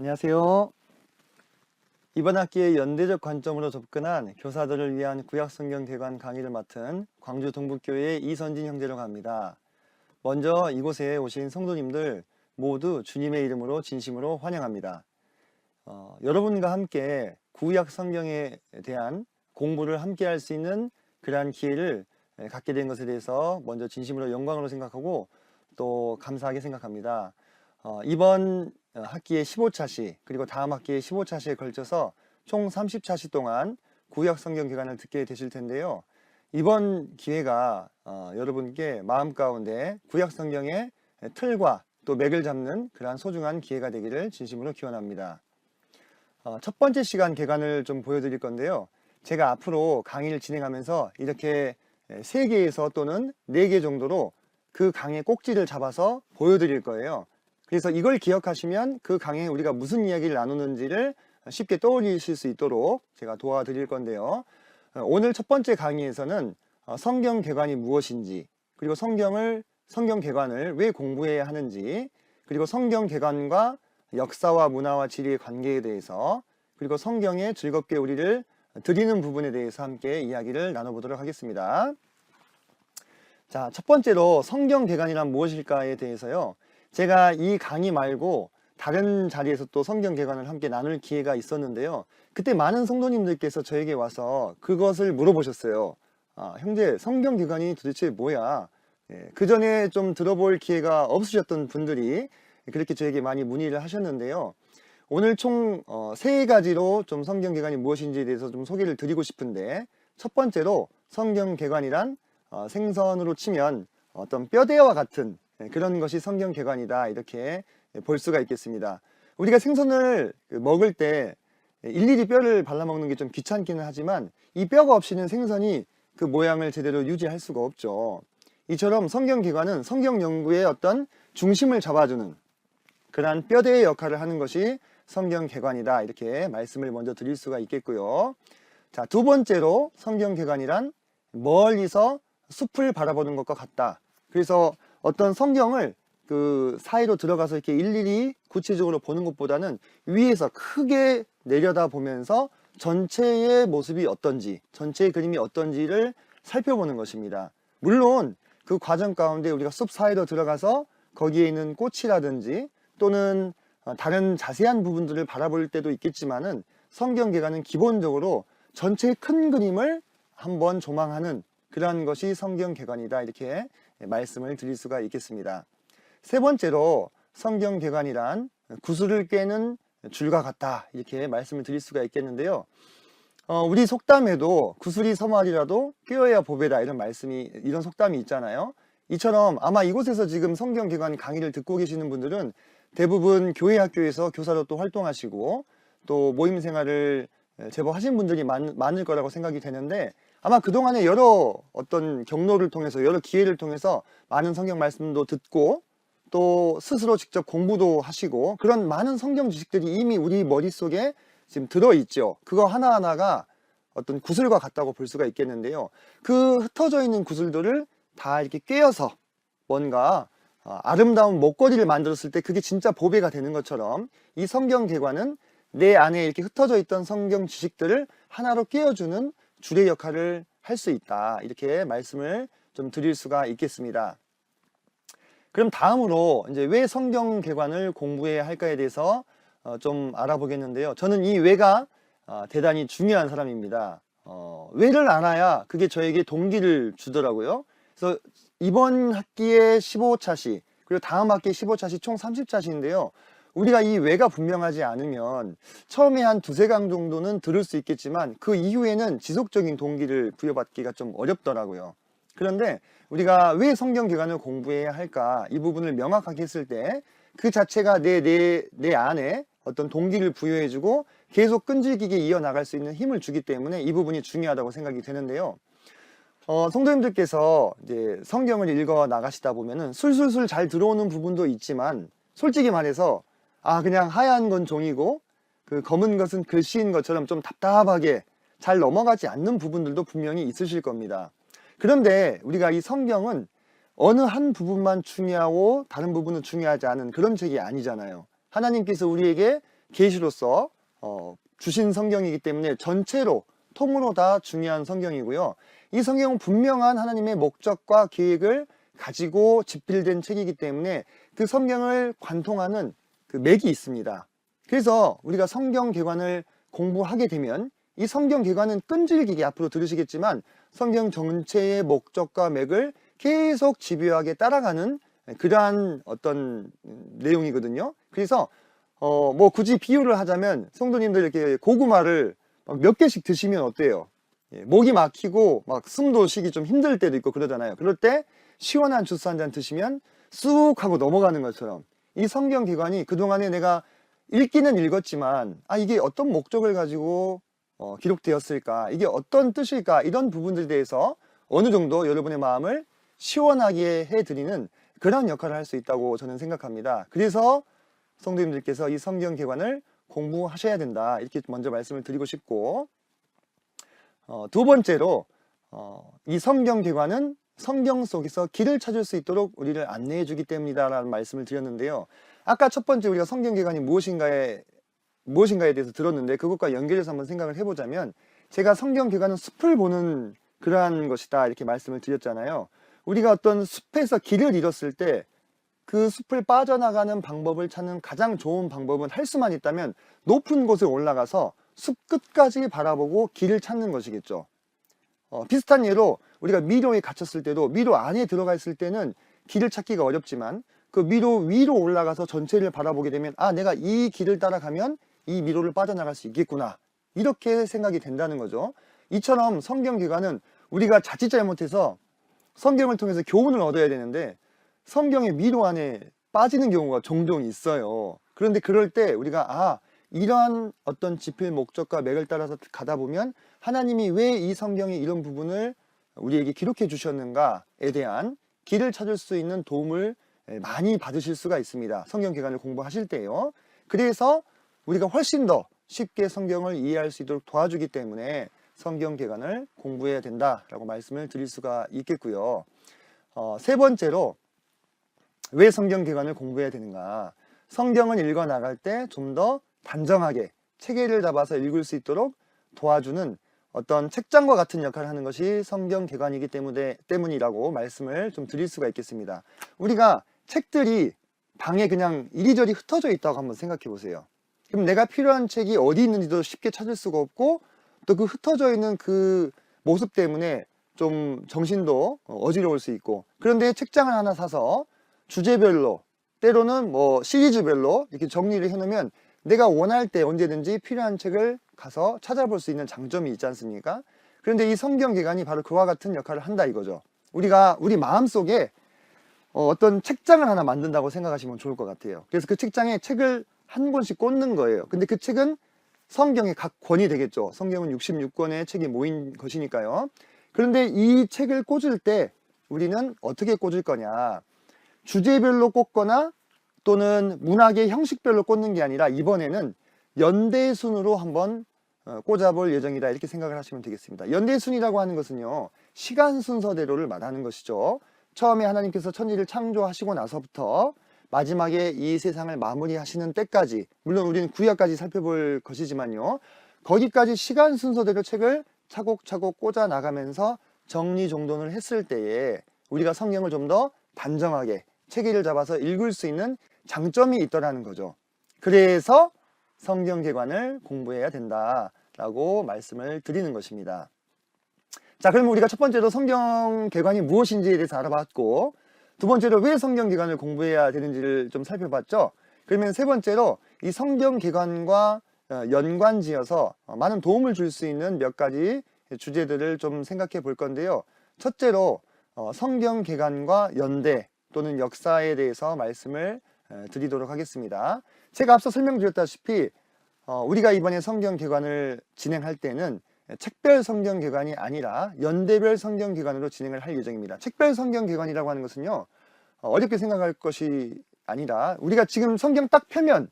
안녕하세요. 이번 학기에 연대적 관점으로 접근한 교사들을 위한 구약성경 개관 강의를 맡은 광주 동북교회 이선진 형제라고 합니다. 먼저 이곳에 오신 성도님들 모두 주님의 이름으로 진심으로 환영합니다. 여러분과 함께 구약 성경에 대한 공부를 함께 할 수 있는 그러한 기회를 갖게 된 것에 대해서 먼저 진심으로 영광으로 생각하고 또 감사하게 생각합니다. 이번 학기의 15차시 그리고 다음 학기의 15차시에 걸쳐서 총 30차시 동안 구약 성경 기간을 듣게 되실 텐데요. 이번 기회가 여러분께 마음 가운데 구약 성경의 틀과 또 맥을 잡는 그러한 소중한 기회가 되기를 진심으로 기원합니다. 첫 번째 시간 개관을 좀 보여드릴 건데요. 제가 앞으로 강의를 진행하면서 이렇게 3개에서 또는 4개 정도로 그 강의 꼭지를 잡아서 보여드릴 거예요. 그래서 이걸 기억하시면 그 강의에 우리가 무슨 이야기를 나누는지를 쉽게 떠올리실 수 있도록 제가 도와드릴 건데요. 오늘 첫 번째 강의에서는 성경 개관이 무엇인지, 그리고 성경 개관을 왜 공부해야 하는지, 그리고 성경 개관과 역사와 문화와 지리의 관계에 대해서, 그리고 성경에 즐겁게 우리를 드리는 부분에 대해서 함께 이야기를 나눠보도록 하겠습니다. 자, 첫 번째로 성경 개관이란 무엇일까에 대해서요. 제가 이 강의 말고 다른 자리에서 또 성경 개관을 함께 나눌 기회가 있었는데요. 그때 많은 성도님들께서 저에게 와서 그것을 물어보셨어요. 형제, 성경 개관이 도대체 뭐야? 그 전에 좀 들어볼 기회가 없으셨던 분들이 그렇게 저에게 많이 문의를 하셨는데요. 오늘 총 3가지로 좀 성경 개관이 무엇인지에 대해서 좀 소개를 드리고 싶은데, 첫 번째로 성경 개관이란 생선으로 치면 어떤 뼈대와 같은 그런 것이 성경 개관이다, 이렇게 볼 수가 있겠습니다. 우리가 생선을 먹을 때 일일이 뼈를 발라먹는 게 좀 귀찮기는 하지만 이 뼈가 없이는 생선이 그 모양을 제대로 유지할 수가 없죠. 이처럼 성경 개관은 성경 연구의 어떤 중심을 잡아주는 그러한 뼈대의 역할을 하는 것이 성경 개관이다, 이렇게 말씀을 먼저 드릴 수가 있겠고요. 자, 두 번째로 성경 개관이란 멀리서 숲을 바라보는 것과 같다. 그래서 어떤 성경을 그 사이로 들어가서 이렇게 일일이 구체적으로 보는 것보다는 위에서 크게 내려다 보면서 전체의 모습이 어떤지, 전체의 그림이 어떤지를 살펴보는 것입니다. 물론 그 과정 가운데 우리가 숲 사이로 들어가서 거기에 있는 꽃이라든지 또는 다른 자세한 부분들을 바라볼 때도 있겠지만은 성경 개관은 기본적으로 전체의 큰 그림을 한번 조망하는 그러한 것이 성경 개관이다, 이렇게 말씀을 드릴 수가 있겠습니다. 세 번째로 성경 개관이란 구슬을 꿰는 줄과 같다, 이렇게 말씀을 드릴 수가 있겠는데요. 우리 속담에도 구슬이 서말이라도 꿰어야 보배다, 이런 속담이 있잖아요. 이처럼 아마 이곳에서 지금 성경 개관 강의를 듣고 계시는 분들은 대부분 교회 학교에서 교사로 또 활동하시고 또 모임 생활을 제법 하신 분들이 많을 거라고 생각이 되는데, 아마 그동안에 여러 어떤 경로를 통해서, 여러 기회를 통해서 많은 성경 말씀도 듣고 또 스스로 직접 공부도 하시고 그런 많은 성경 지식들이 이미 우리 머릿속에 지금 들어있죠. 그거 하나하나가 어떤 구슬과 같다고 볼 수가 있겠는데요. 그 흩어져 있는 구슬들을 다 이렇게 꿰어서 뭔가 아름다운 목걸이를 만들었을 때 그게 진짜 보배가 되는 것처럼 이 성경 개관은 내 안에 이렇게 흩어져 있던 성경 지식들을 하나로 꿰어주는 줄의 역할을 할 수 있다, 이렇게 말씀을 좀 드릴 수가 있겠습니다. 그럼 다음으로 이제 왜 성경 개관을 공부해야 할까에 대해서 좀 알아보겠는데요. 저는 이 왜가 대단히 중요한 사람입니다. 왜를 알아야 그게 저에게 동기를 주더라고요. 그래서 이번 학기에 15차시 그리고 다음 학기에 15차시 총 30차시인데요. 우리가 이 왜가 분명하지 않으면 처음에 한 2-3강 정도는 들을 수 있겠지만 그 이후에는 지속적인 동기를 부여받기가 좀 어렵더라고요. 그런데 우리가 왜 성경 개관을 공부해야 할까, 이 부분을 명확하게 했을 때 그 자체가 내 안에 어떤 동기를 부여해주고 계속 끈질기게 이어나갈 수 있는 힘을 주기 때문에 이 부분이 중요하다고 생각이 되는데요. 성도님들께서 이제 성경을 읽어 나가시다 보면은 술술술 잘 들어오는 부분도 있지만 솔직히 말해서 그냥 하얀 건 종이고 그 검은 것은 글씨인 것처럼 좀 답답하게 잘 넘어가지 않는 부분들도 분명히 있으실 겁니다. 그런데 우리가 이 성경은 어느 한 부분만 중요하고 다른 부분은 중요하지 않은 그런 책이 아니잖아요. 하나님께서 우리에게 계시로서 주신 성경이기 때문에 전체로 통으로 다 중요한 성경이고요. 이 성경은 분명한 하나님의 목적과 계획을 가지고 집필된 책이기 때문에 그 성경을 관통하는 그 맥이 있습니다. 그래서 우리가 성경 개관을 공부하게 되면 이 성경 개관은 끈질기게 앞으로 들으시겠지만 성경 전체의 목적과 맥을 계속 집요하게 따라가는 그러한 어떤 내용이거든요. 그래서 뭐 굳이 비유를 하자면 성도님들 이렇게 고구마를 막 몇 개씩 드시면 어때요? 목이 막히고 막 숨도 쉬기 좀 힘들 때도 있고 그러잖아요. 그럴 때 시원한 주스 한 잔 드시면 쑥 하고 넘어가는 것처럼 이 성경 기관이 그동안에 내가 읽기는 읽었지만 이게 어떤 목적을 가지고 기록되었을까, 이게 어떤 뜻일까, 이런 부분들에 대해서 어느 정도 여러분의 마음을 시원하게 해드리는 그런 역할을 할 수 있다고 저는 생각합니다. 그래서 성도님들께서 이 성경 개관을 공부하셔야 된다, 이렇게 먼저 말씀을 드리고 싶고, 두 번째로 이 성경 개관은 성경 속에서 길을 찾을 수 있도록 우리를 안내해 주기 때문이다 라는 말씀을 드렸는데요. 아까 첫 번째 우리가 성경 개관이 무엇인가에 대해서 들었는데 그것과 연결해서 한번 생각을 해보자면, 제가 성경 개관은 숲을 보는 그러한 것이다 이렇게 말씀을 드렸잖아요. 우리가 어떤 숲에서 길을 잃었을 때 그 숲을 빠져나가는 방법을 찾는 가장 좋은 방법은, 할 수만 있다면 높은 곳에 올라가서 숲 끝까지 바라보고 길을 찾는 것이겠죠. 비슷한 예로 우리가 미로에 갇혔을 때도 미로 안에 들어가 있을 때는 길을 찾기가 어렵지만 그 미로 위로 올라가서 전체를 바라보게 되면 내가 이 길을 따라가면 이 미로를 빠져나갈 수 있겠구나, 이렇게 생각이 된다는 거죠. 이처럼 성경 기관은 우리가 자칫 잘못해서 성경을 통해서 교훈을 얻어야 되는데 성경의 미로 안에 빠지는 경우가 종종 있어요. 그런데 그럴 때 우리가 이러한 어떤 집필 목적과 맥을 따라서 가다 보면 하나님이 왜 이 성경의 이런 부분을 우리에게 기록해 주셨는가에 대한 길을 찾을 수 있는 도움을 많이 받으실 수가 있습니다. 성경 기관을 공부하실 때요. 그래서 우리가 훨씬 더 쉽게 성경을 이해할 수 있도록 도와주기 때문에 성경 기관을 공부해야 된다라고 말씀을 드릴 수가 있겠고요. 세 번째로 왜 성경 기관을 공부해야 되는가? 성경을 읽어 나갈 때 좀 더 단정하게 체계를 잡아서 읽을 수 있도록 도와주는 어떤 책장과 같은 역할을 하는 것이 성경 개관이기 때문이라고 말씀을 좀 드릴 수가 있겠습니다. 우리가 책들이 방에 그냥 이리저리 흩어져 있다고 한번 생각해 보세요. 그럼 내가 필요한 책이 어디 있는지도 쉽게 찾을 수가 없고, 또 그 흩어져 있는 그 모습 때문에 좀 정신도 어지러울 수 있고, 그런데 책장을 하나 사서 주제별로, 때로는 뭐 시리즈별로 이렇게 정리를 해놓으면 내가 원할 때 언제든지 필요한 책을 가서 찾아볼 수 있는 장점이 있지 않습니까? 그런데 이 성경 개관이 바로 그와 같은 역할을 한다 이거죠. 우리가 우리 마음속에 어떤 책장을 하나 만든다고 생각하시면 좋을 것 같아요. 그래서 그 책장에 책을 한 권씩 꽂는 거예요. 근데 그 책은 성경의 각 권이 되겠죠. 성경은 66권의 책이 모인 것이니까요. 그런데 이 책을 꽂을 때 우리는 어떻게 꽂을 거냐? 주제별로 꽂거나 또는 문학의 형식별로 꽂는 게 아니라 이번에는 연대순으로 한번 꽂아볼 예정이다, 이렇게 생각을 하시면 되겠습니다. 연대순이라고 하는 것은요, 시간 순서대로를 말하는 것이죠. 처음에 하나님께서 천지를 창조하시고 나서부터 마지막에 이 세상을 마무리하시는 때까지, 물론 우리는 구약까지 살펴볼 것이지만요, 거기까지 시간 순서대로 책을 차곡차곡 꽂아 나가면서 정리정돈을 했을 때에 우리가 성경을 좀 더 단정하게 체계를 잡아서 읽을 수 있는 장점이 있더라는 거죠. 그래서 성경 개관을 공부해야 된다라고 말씀을 드리는 것입니다. 자, 그러면 우리가 첫 번째로 성경 개관이 무엇인지에 대해서 알아봤고, 두 번째로 왜 성경 개관을 공부해야 되는지를 좀 살펴봤죠. 그러면 세 번째로 이 성경 개관과 연관지어서 많은 도움을 줄 수 있는 몇 가지 주제들을 좀 생각해 볼 건데요. 첫째로 성경 개관과 연대 또는 역사에 대해서 말씀을 드리도록 하겠습니다. 제가 앞서 설명드렸다시피 우리가 이번에 성경 개관을 진행할 때는 책별 성경 개관이 아니라 연대별 성경 개관으로 진행을 할 예정입니다. 책별 성경 개관이라고 하는 것은요, 어렵게 생각할 것이 아니라 우리가 지금 성경 딱 펴면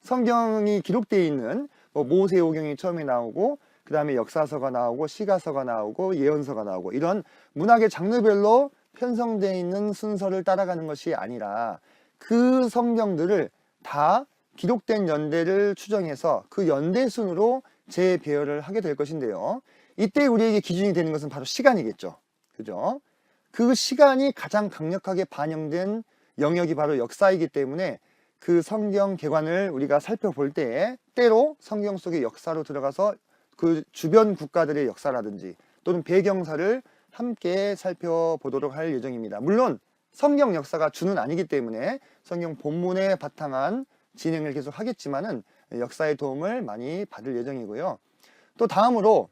성경이 기록되어 있는 모세오경이 처음에 나오고, 그 다음에 역사서가 나오고, 시가서가 나오고, 예언서가 나오고, 이런 문학의 장르별로 편성되어 있는 순서를 따라가는 것이 아니라 그 성경들을 다 기록된 연대를 추정해서 그 연대 순으로 재배열을 하게 될 것인데요. 이때 우리에게 기준이 되는 것은 바로 시간이겠죠. 그죠? 그 시간이 가장 강력하게 반영된 영역이 바로 역사이기 때문에 그 성경 개관을 우리가 살펴볼 때에 때로 성경 속의 역사로 들어가서 그 주변 국가들의 역사라든지 또는 배경사를 함께 살펴보도록 할 예정입니다. 물론 성경 역사가 주는 아니기 때문에 성경 본문에 바탕한 진행을 계속 하겠지만은 역사의 도움을 많이 받을 예정이고요. 또 다음으로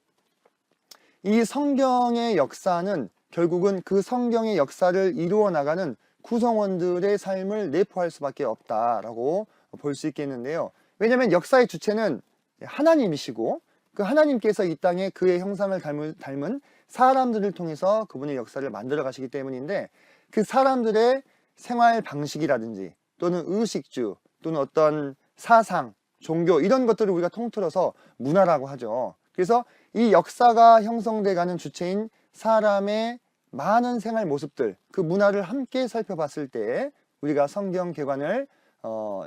이 성경의 역사는 결국은 그 성경의 역사를 이루어 나가는 구성원들의 삶을 내포할 수밖에 없다라고 볼 수 있겠는데요. 왜냐하면 역사의 주체는 하나님이시고 그 하나님께서 이 땅에 그의 형상을 닮은 사람들을 통해서 그분의 역사를 만들어 가시기 때문인데 그 사람들의 생활 방식이라든지 또는 의식주 또는 어떤 사상, 종교 이런 것들을 우리가 통틀어서 문화라고 하죠. 그래서 이 역사가 형성돼 가는 주체인 사람의 많은 생활 모습들, 그 문화를 함께 살펴봤을 때 우리가 성경 개관을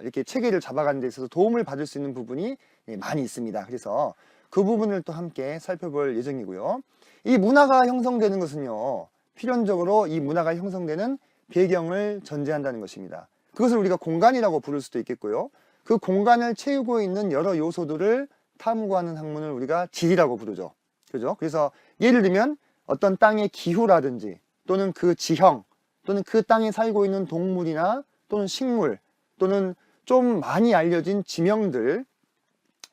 이렇게 체계를 잡아가는 데 있어서 도움을 받을 수 있는 부분이 많이 있습니다. 그래서 그 부분을 또 함께 살펴볼 예정이고요. 이 문화가 형성되는 것은요, 필연적으로 이 문화가 형성되는 배경을 전제한다는 것입니다. 그것을 우리가 공간이라고 부를 수도 있겠고요. 그 공간을 채우고 있는 여러 요소들을 탐구하는 학문을 우리가 지리라고 부르죠. 그죠? 그래서 예를 들면 어떤 땅의 기후라든지 또는 그 지형 또는 그 땅에 살고 있는 동물이나 또는 식물 또는 좀 많이 알려진 지명들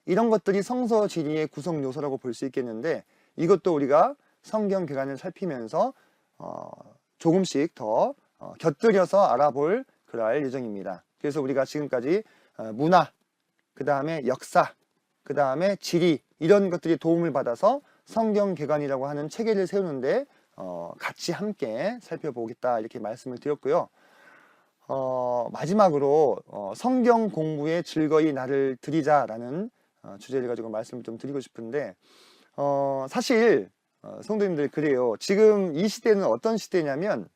이런 것들이 성서 지리의 구성 요소라고 볼 수 있겠는데 이것도 우리가 성경 개관을 살피면서 조금씩 더 곁들여서 알아볼 그럴 예정입니다. 그래서 우리가 지금까지 문화, 그 다음에 역사, 그 다음에 지리 이런 것들이 도움을 받아서 성경 개관이라고 하는 체계를 세우는데 같이 함께 살펴보겠다 이렇게 말씀을 드렸고요. 마지막으로 성경 공부에 즐거이 나를 드리자라는 주제를 가지고 말씀을 좀 드리고 싶은데 사실 성도님들 그래요. 지금 이 시대는 어떤 시대냐면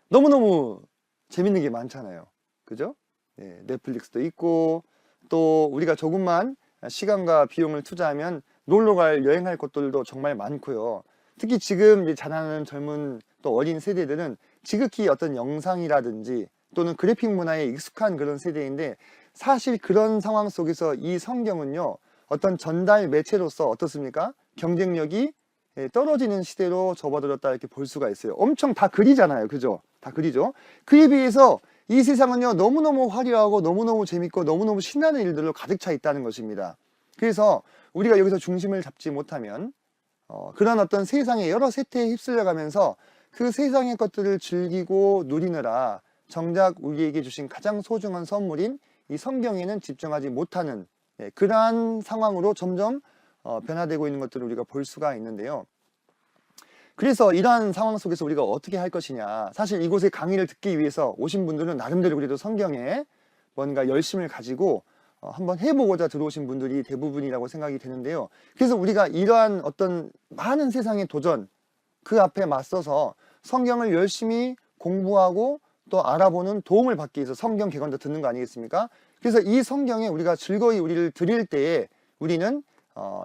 너무너무 재밌는 게 많잖아요. 그죠? 네, 넷플릭스도 있고 또 우리가 조금만 시간과 비용을 투자하면 놀러갈 여행할 곳들도 정말 많고요. 특히 지금 이제 자라나는 젊은 또 어린 세대들은 지극히 어떤 영상이라든지 또는 그래픽 문화에 익숙한 그런 세대인데 사실 그런 상황 속에서 이 성경은요 어떤 전달 매체로서 어떻습니까? 경쟁력이 떨어지는 시대로 접어들었다 이렇게 볼 수가 있어요. 엄청 다 그리잖아요. 그죠? 다 그리죠. 그에 비해서 이 세상은요 너무너무 화려하고 너무너무 재밌고 너무너무 신나는 일들로 가득 차 있다는 것입니다. 그래서 우리가 여기서 중심을 잡지 못하면 그런 어떤 세상의 여러 세태에 휩쓸려 가면서 그 세상의 것들을 즐기고 누리느라 정작 우리에게 주신 가장 소중한 선물인 이 성경에는 집중하지 못하는 그러한 상황으로 점점 변화되고 있는 것들을 우리가 볼 수가 있는데요. 그래서 이러한 상황 속에서 우리가 어떻게 할 것이냐, 사실 이곳에 강의를 듣기 위해서 오신 분들은 나름대로 그래도 성경에 뭔가 열심을 가지고 한번 해보고자 들어오신 분들이 대부분이라고 생각이 되는데요. 그래서 우리가 이러한 어떤 많은 세상의 도전 그 앞에 맞서서 성경을 열심히 공부하고 또 알아보는 도움을 받기 위해서 성경 개관도 듣는 거 아니겠습니까? 그래서 이 성경에 우리가 즐거이 우리를 드릴 때에 우리는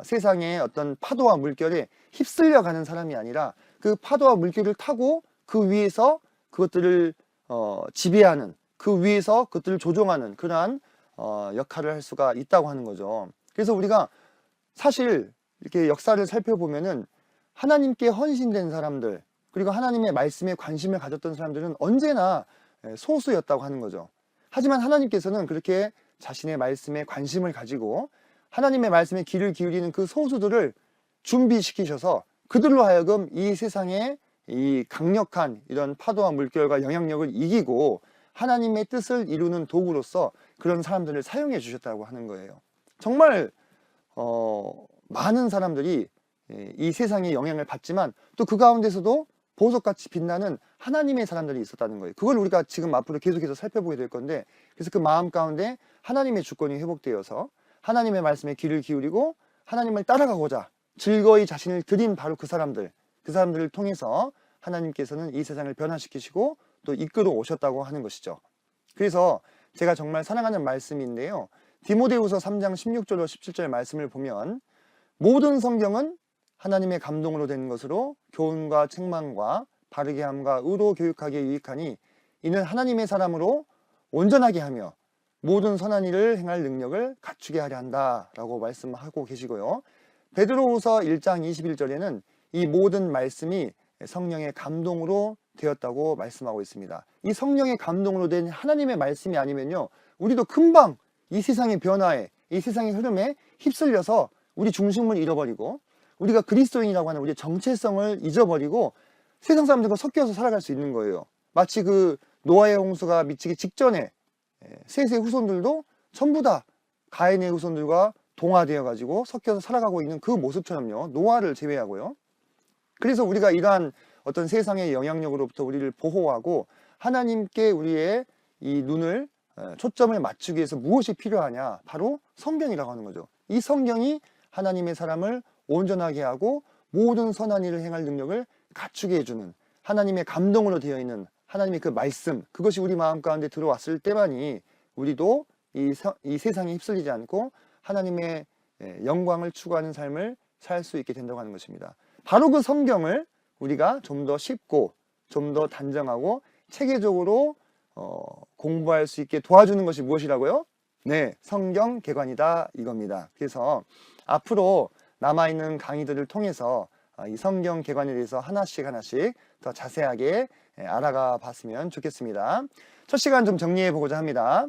세상의 어떤 파도와 물결에 휩쓸려 가는 사람이 아니라 그 파도와 물결을 타고 그 위에서 그것들을 지배하는, 그 위에서 그것들을 조종하는 그러한 역할을 할 수가 있다고 하는 거죠. 그래서 우리가 사실 이렇게 역사를 살펴보면은 하나님께 헌신된 사람들 그리고 하나님의 말씀에 관심을 가졌던 사람들은 언제나 소수였다고 하는 거죠. 하지만 하나님께서는 그렇게 자신의 말씀에 관심을 가지고 하나님의 말씀에 귀를 기울이는 그 소수들을 준비시키셔서 그들로 하여금 이 세상에 이 강력한 이런 파도와 물결과 영향력을 이기고 하나님의 뜻을 이루는 도구로서 그런 사람들을 사용해 주셨다고 하는 거예요. 정말 많은 사람들이 이 세상의 영향을 받지만 또 그 가운데서도 보석같이 빛나는 하나님의 사람들이 있었다는 거예요. 그걸 우리가 지금 앞으로 계속해서 살펴보게 될 건데 그래서 그 마음 가운데 하나님의 주권이 회복되어서 하나님의 말씀에 귀를 기울이고 하나님을 따라가고자 즐거이 자신을 드린 바로 그 사람들을 통해서 하나님께서는 이 세상을 변화시키시고 또 이끌어 오셨다고 하는 것이죠. 그래서 제가 정말 사랑하는 말씀인데요. 디모데후서 3장 16절로 17절 말씀을 보면 모든 성경은 하나님의 감동으로 된 것으로 교훈과 책망과 바르게 함과 의로 교육하기에 유익하니 이는 하나님의 사람으로 온전하게 하며 모든 선한 일을 행할 능력을 갖추게 하려 한다라고 말씀하고 계시고요. 베드로후서 1장 21절에는 이 모든 말씀이 성령의 감동으로 되었다고 말씀하고 있습니다. 이 성령의 감동으로 된 하나님의 말씀이 아니면요, 우리도 금방 이 세상의 변화에, 이 세상의 흐름에 휩쓸려서 우리 중심을 잃어버리고 우리가 그리스도인이라고 하는 우리의 정체성을 잊어버리고 세상 사람들과 섞여서 살아갈 수 있는 거예요. 마치 그 노아의 홍수가 미치기 직전에 셋의 후손들도 전부 다 가인의 후손들과 동화되어 가지고 섞여서 살아가고 있는 그 모습처럼요, 노아를 제외하고요. 그래서 우리가 이러한 어떤 세상의 영향력으로부터 우리를 보호하고 하나님께 우리의 이 눈을 초점을 맞추기 위해서 무엇이 필요하냐? 바로 성경이라고 하는 거죠. 이 성경이 하나님의 사람을 온전하게 하고 모든 선한 일을 행할 능력을 갖추게 해주는 하나님의 감동으로 되어 있는 하나님의 그 말씀, 그것이 우리 마음 가운데 들어왔을 때만이 우리도 이 세상에 휩쓸리지 않고 하나님의 영광을 추구하는 삶을 살 수 있게 된다고 하는 것입니다. 바로 그 성경을 우리가 좀 더 쉽고 좀 더 단정하고 체계적으로 공부할 수 있게 도와주는 것이 무엇이라고요? 네, 성경 개관이다 이겁니다. 그래서 앞으로 남아있는 강의들을 통해서 이 성경 개관에 대해서 하나씩 더 자세하게 알아가 봤으면 좋겠습니다. 첫 시간 좀 정리해 보고자 합니다.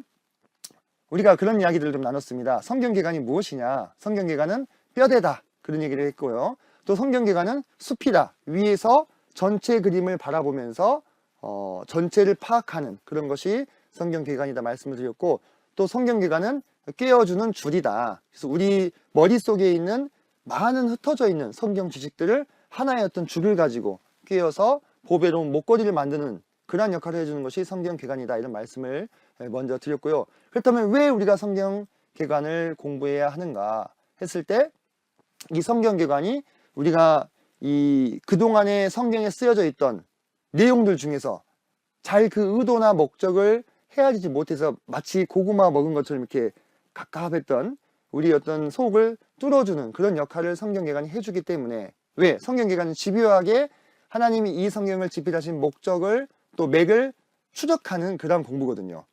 우리가 그런 이야기들을 좀 나눴습니다. 성경 개관이 무엇이냐? 성경 개관은 뼈대다, 그런 얘기를 했고요. 또 성경 개관은 숲이다, 위에서 전체 그림을 바라보면서 전체를 파악하는 그런 것이 성경 개관이다 말씀을 드렸고, 또 성경 개관은 꿰어주는 줄이다. 그래서 우리 머릿속에 있는 많은 흩어져 있는 성경 지식들을 하나의 어떤 줄을 가지고 꿰어서 보배로운 목걸이를 만드는 그러한 역할을 해주는 것이 성경 개관이다, 이런 말씀을 먼저 드렸고요. 그렇다면 왜 우리가 성경 개관을 공부해야 하는가 했을 때, 이 성경 개관이 우리가 이 그동안에 성경에 쓰여져 있던 내용들 중에서 잘 그 의도나 목적을 헤아리지 못해서 마치 고구마 먹은 것처럼 이렇게 갑갑했던 우리 어떤 속을 뚫어주는 그런 역할을 성경 개관이 해주기 때문에, 왜? 성경 개관은 집요하게 하나님이 이 성경을 집필하신 목적을 또 맥을 추적하는 그런 공부거든요.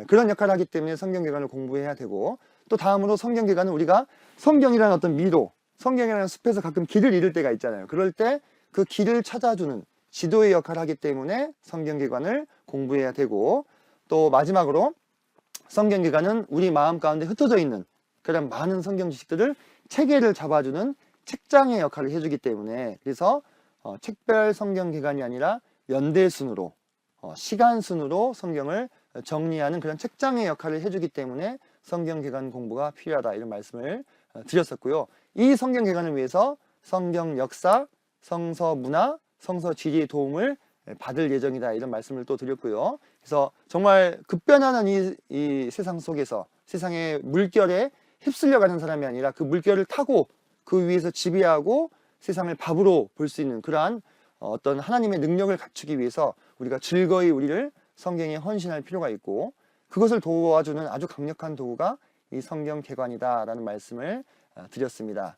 그런 역할을 하기 때문에 성경 개관을 공부해야 되고, 또 다음으로 성경 개관은 우리가 성경이라는 어떤 미로, 성경이라는 숲에서 가끔 길을 잃을 때가 있잖아요. 그럴 때 그 길을 찾아주는 지도의 역할을 하기 때문에 성경 개관을 공부해야 되고, 또 마지막으로 성경 개관은 우리 마음 가운데 흩어져 있는 그런 많은 성경 지식들을 체계를 잡아주는 책장의 역할을 해주기 때문에, 그래서 책별 성경 개관이 아니라 연대순으로 시간순으로 성경을 정리하는 그런 책장의 역할을 해주기 때문에 성경 개관 공부가 필요하다, 이런 말씀을 드렸었고요. 이 성경 개관을 위해서 성경 역사, 성서 문화, 성서 지리의 도움을 받을 예정이다, 이런 말씀을 또 드렸고요. 그래서 정말 급변하는 이 세상 속에서 세상의 물결에 휩쓸려가는 사람이 아니라 그 물결을 타고 그 위에서 지배하고 세상을 밥으로 볼 수 있는 그러한 어떤 하나님의 능력을 갖추기 위해서 우리가 즐거이 우리를 성경에 헌신할 필요가 있고, 그것을 도와주는 아주 강력한 도구가 이 성경 개관이다라는 말씀을 드렸습니다.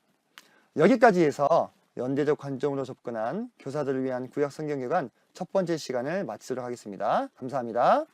여기까지 해서 연대적 관점으로 접근한 교사들을 위한 구약 성경 개관 첫 번째 시간을 마치도록 하겠습니다. 감사합니다.